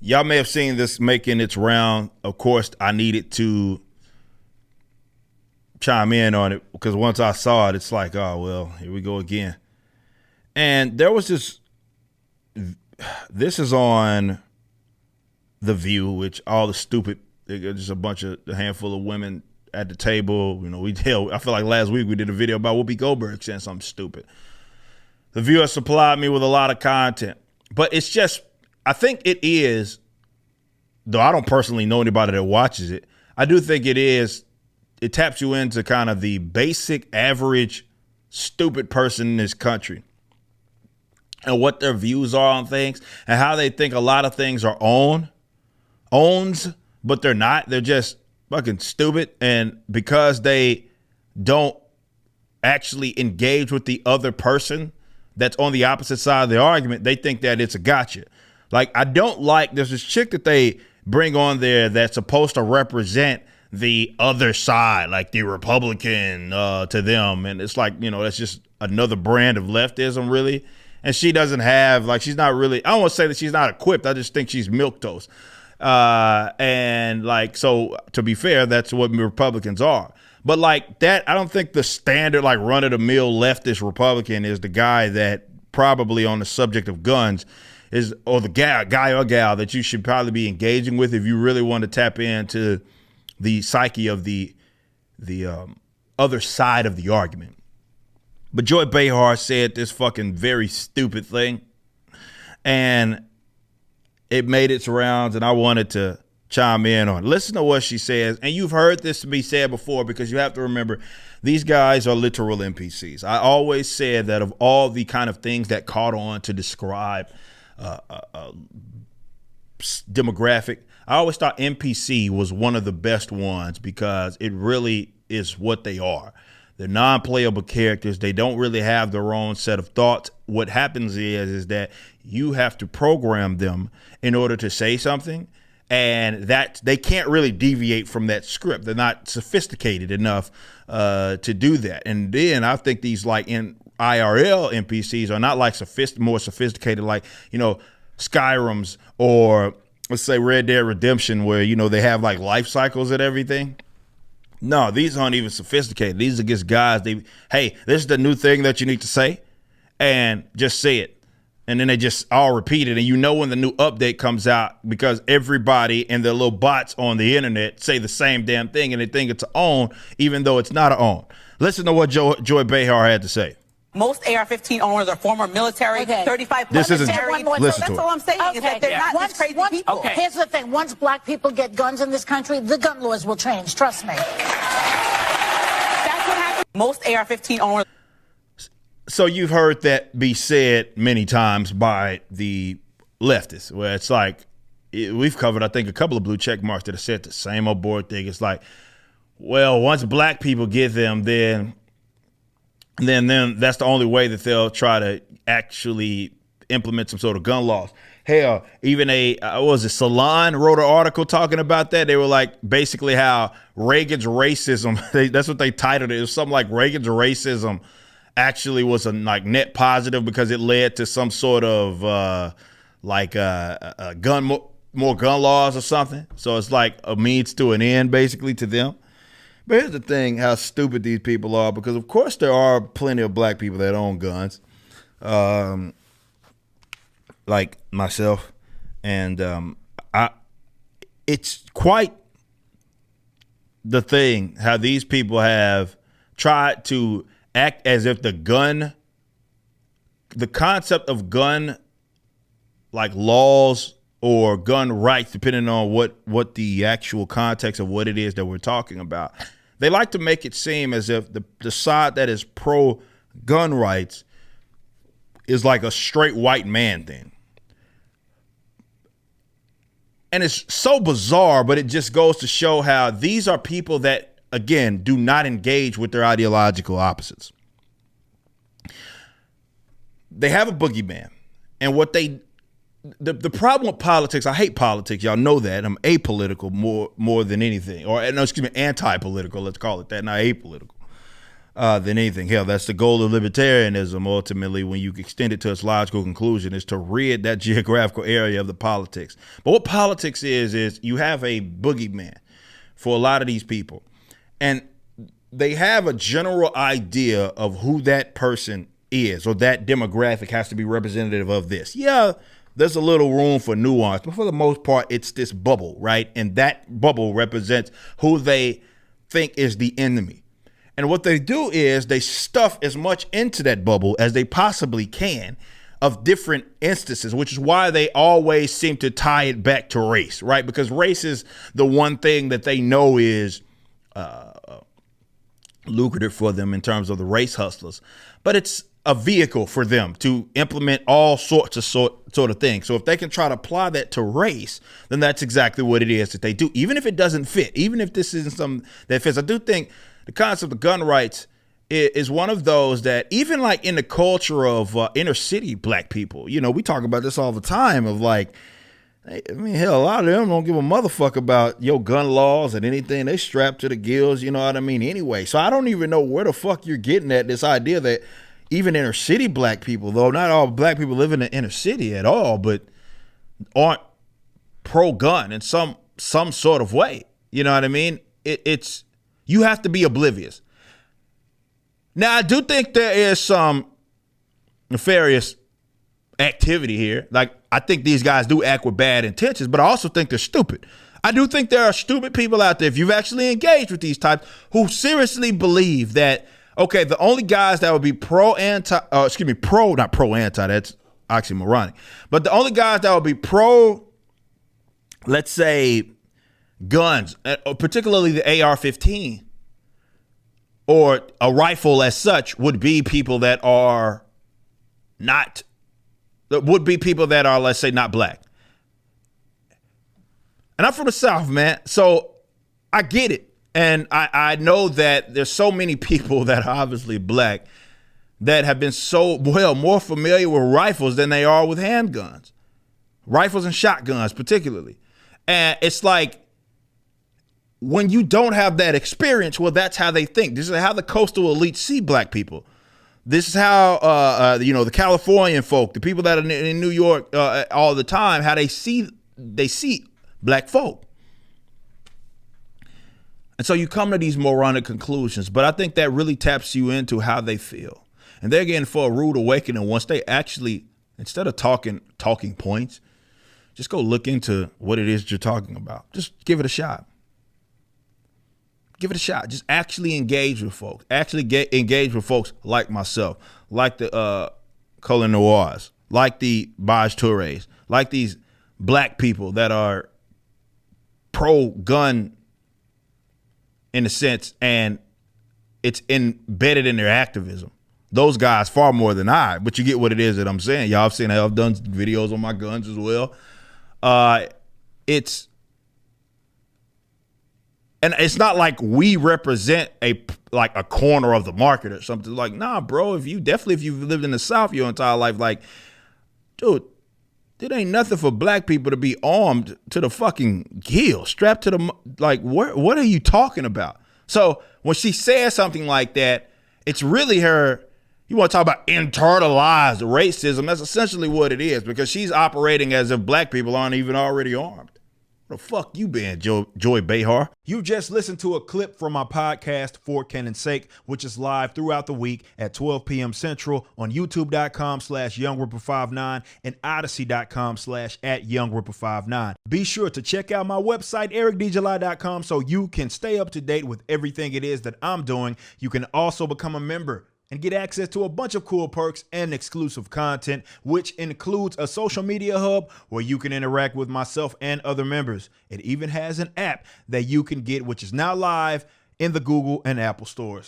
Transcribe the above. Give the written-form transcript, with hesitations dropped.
y'all may have seen this making its round. Of course, I needed to chime in on it because once I saw it, it's like, oh, well, here we go again. And there was this is on The View, which all the stupid, just a handful of women at the table. You know, I feel like last week we did a video about Whoopi Goldberg saying something stupid. The View has supplied me with a lot of content, but it's just, I think it is, though I don't personally know anybody that watches it, I do think it taps you into kind of the basic, average, stupid person in this country and what their views are on things and how they think a lot of things are owns, but they're not. They're just fucking stupid. And because they don't actually engage with the other person that's on the opposite side of the argument, they think that it's a gotcha. Like, I don't like, there's this chick that they bring on there that's supposed to represent the other side, like the Republican to them. And it's like, you know, that's just another brand of leftism, really. And she doesn't have, like, she's not really, I don't want to say that she's not equipped. I just think she's milquetoast. And like, so to be fair, that's what Republicans are. But like that, I don't think the standard, like, run-of-the-mill leftist Republican is the guy that probably on the subject of guns is, or the guy or gal that you should probably be engaging with if you really want to tap into the psyche of the other side of the argument. But Joy Behar said this fucking very stupid thing, and it made its rounds, and I wanted to chime in on it. Listen to what she says, and you've heard this be said before because you have to remember these guys are literal NPCs. I always said that of all the kind of things that caught on to describe demographic, I always thought NPC was one of the best ones because it really is what they are. They're non-playable characters. They don't really have their own set of thoughts. What happens is that you have to program them in order to say something, and that they can't really deviate from that script. They're not sophisticated enough to do that. And then I think these, like, in IRL NPCs are not like more sophisticated, like, you know, Skyrim's or let's say Red Dead Redemption, where, you know, they have like life cycles and everything. No, these aren't even sophisticated. These are just guys. Hey, this is the new thing that you need to say, and just say it. And then they just all repeat it. And you know when the new update comes out because everybody and their little bots on the internet say the same damn thing and they think it's a own, even though it's not a own. Listen to what Joy Behar had to say. Most AR-15 owners are former military, Okay. 35 This isn't, military. listen That's to all it. I'm saying is that they're not just crazy people. Okay. Here's the thing. Once black people get guns in this country, the gun laws will change. Trust me. That's what happened. Most AR-15 owners. So you've heard that be said many times by the leftists, where it's like, we've covered, I think, a couple of blue check marks that have said the same old board thing. It's like, well, once black people get them, then that's the only way that they'll try to actually implement some sort of gun laws. Hell, even Salon wrote an article talking about that. They were like, basically how Reagan's racism, that's what they titled it. It was something like Reagan's racism actually was a like net positive because it led to some sort of more gun laws or something. So it's like a means to an end basically to them. But here's the thing, how stupid these people are, because of course there are plenty of black people that own guns, like myself, and it's quite the thing how these people have tried to act as if the concept of gun, like laws or gun rights, depending on what the actual context of what it is that we're talking about. They like to make it seem as if the side that is pro-gun rights is like a straight white man thing. And it's so bizarre, but it just goes to show how these are people that, again, do not engage with their ideological opposites. They have a boogeyman. And what the problem with politics, I hate politics. Y'all know that. I'm apolitical more than anything. Or, no, excuse me, anti-political. Let's call it that, not apolitical. than anything. Hell, that's the goal of libertarianism. Ultimately, when you extend it to its logical conclusion, is to rid that geographical area of the politics. But what politics is you have a boogeyman for a lot of these people, and they have a general idea of who that person is, or that demographic has to be representative of this. Yeah, there's a little room for nuance, but for the most part, it's this bubble, right? And that bubble represents who they think is the enemy. And what they do is they stuff as much into that bubble as they possibly can of different instances, which is why they always seem to tie it back to race, right? Because race is the one thing that they know is lucrative for them in terms of the race hustlers, but it's a vehicle for them to implement all sorts of sort of things. So if they can try to apply that to race, then that's exactly what it is that they do, even if it doesn't fit, even if this isn't something that fits. I do think the concept of gun rights is one of those that even like in the culture of inner city black people, you know, we talk about this all the time of like, I mean, hell, a lot of them don't give a motherfucker about your gun laws and anything. They strapped to the gills, you know what I mean? Anyway, so I don't even know where the fuck you're getting at this idea that even inner city black people, though not all black people live in the inner city at all, but aren't pro-gun in some sort of way. You know what I mean? It's you have to be oblivious. Now, I do think there is some nefarious activity here. Like, I think these guys do act with bad intentions, but I also think they're stupid. I do think there are stupid people out there, if you've actually engaged with these types, who seriously believe that, okay, the only guys that would be not pro-anti, that's oxymoronic, but the only guys that would be pro, let's say, guns, particularly the AR-15, or a rifle as such, would be people that are, let's say, not black. And I'm from the South, man, so I get it. And I know that there's so many people that are obviously black that have been more familiar with rifles than they are with handguns, rifles and shotguns particularly. And it's like, when you don't have that experience, well, that's how they think. This is how the coastal elite see black people. This is how, the Californian folk, the people that are in New York all the time, how they see black folk. And so you come to these moronic conclusions, but I think that really taps you into how they feel. And they're getting for a rude awakening once they actually, instead of talking points, just go look into what it is you're talking about. Just give it a shot. Give it a shot. Just actually engage with folks. Engage with folks like myself, like the Colin Noirs, like the Baj Tourés, like these black people that are pro-gun in a sense, and it's embedded in their activism. Those guys far more than I, but you get what it is that I'm saying. Y'all have seen how I've done videos on my guns as well. It's not like we represent a corner of the market or something. Like, nah, bro, if you've lived in the South your entire life, like, dude, it ain't nothing for black people to be armed to the fucking gill, strapped to the, like, what are you talking about? So when she says something like that, it's really her, you want to talk about internalized racism, that's essentially what it is, because she's operating as if black people aren't even already armed. Where the fuck you been, Joy Behar? You just listened to a clip from my podcast, For Canon's Sake, which is live throughout the week at 12 p.m. Central on youtube.com/YoungRipper59 and odyssey.com/@YoungRipper59. Be sure to check out my website, ericdjuly.com, so you can stay up to date with everything it is that I'm doing. You can also become a member and get access to a bunch of cool perks and exclusive content, which includes a social media hub where you can interact with myself and other members. It even has an app that you can get, which is now live in the Google and Apple stores.